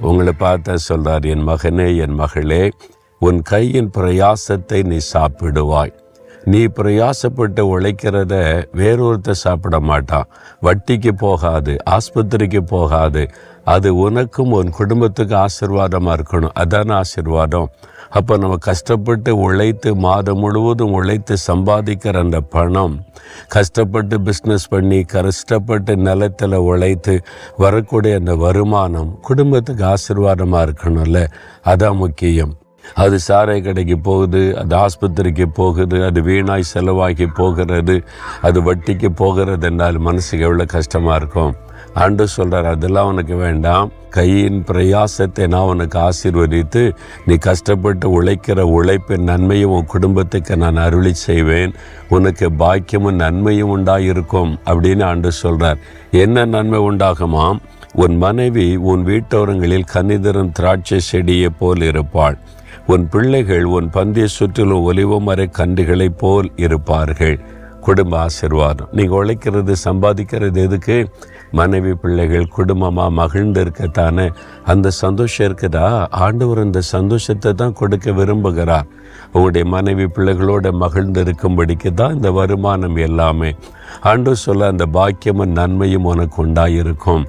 உங்களை பார்த்தா சொல்றார், என் மகனே, என் மகளே, உன் கையின் பிரயாசத்தை நீ சாப்பிடுவாய். நீ பிரயாசப்பட்டு உழைக்கிறத வேறொருத்தர் சாப்பிட மாட்டான். வட்டிக்கு போகாது, ஆஸ்பத்திரிக்கு போகாது. அது உனக்கும் உன் குடும்பத்துக்கு ஆசீர்வாதமாக இருக்கணும். அதான ஆசீர்வாதம். அப்போ நம்ம கஷ்டப்பட்டு உழைத்து மாதம் முழுவதும் உழைத்து சம்பாதிக்கிற அந்த பணம், கஷ்டப்பட்டு பிஸ்னஸ் பண்ணி கஷ்டப்பட்டு நிலத்தில் உழைத்து வரக்கூடிய அந்த வருமானம் குடும்பத்துக்கு ஆசீர்வாதமாக இருக்கணும்ல. அதான் முக்கியம். அது சாராய கடைக்கு போகுது, அது ஆஸ்பத்திரிக்கு போகுது, அது வீணாய் செலவாகி போகிறது, அது வட்டிக்கு போகிறது என்றால் மனசுக்கு எவ்வளோ கஷ்டமாக இருக்கும். ஆண்டவர் சொல்கிறார், அதெல்லாம் உனக்கு வேண்டாம். கையின் பிரயாசத்தை நான் உனக்கு ஆசீர்வதித்து நீ கஷ்டப்பட்டு உழைக்கிற உழைப்பின் நன்மையும் உன் குடும்பத்துக்கு நான் அருளி செய்வேன். உனக்கு பாக்கியமும் நன்மையும் உண்டாயிருக்கும் அப்படின்னு ஆண்டவர் சொல்கிறார். என்ன நன்மை உண்டாகுமாம்? உன் மனைவி உன் வீட்டோரங்களில் கனிதரும் திராட்சை செடியை போல் இருப்பாள். உன் பிள்ளைகள் உன் பந்திய சுற்றிலும் ஒலிவமர கன்றுகளைப் போல் இருப்பார்கள். குடும்ப ஆசீர்வாதம். நீங்கள் உழைக்கிறது சம்பாதிக்கிறது எதுக்கு? மனைவி பிள்ளைகள் குடும்பமாக மகிழ்ந்து இருக்கத்தானே. அந்த சந்தோஷம் இருக்குதா? ஆண்டவர் அந்த சந்தோஷத்தை தான் கொடுக்க விரும்புகிறார். உங்களுடைய மனைவி பிள்ளைகளோட மகிழ்ந்து இருக்கும்படிக்கு தான் இந்த வருமானம் எல்லாமே. ஆண்டவர் சொல்ல, அந்த பாக்கியமும் நன்மையும் உனக்கு உண்டாயிருக்கும்.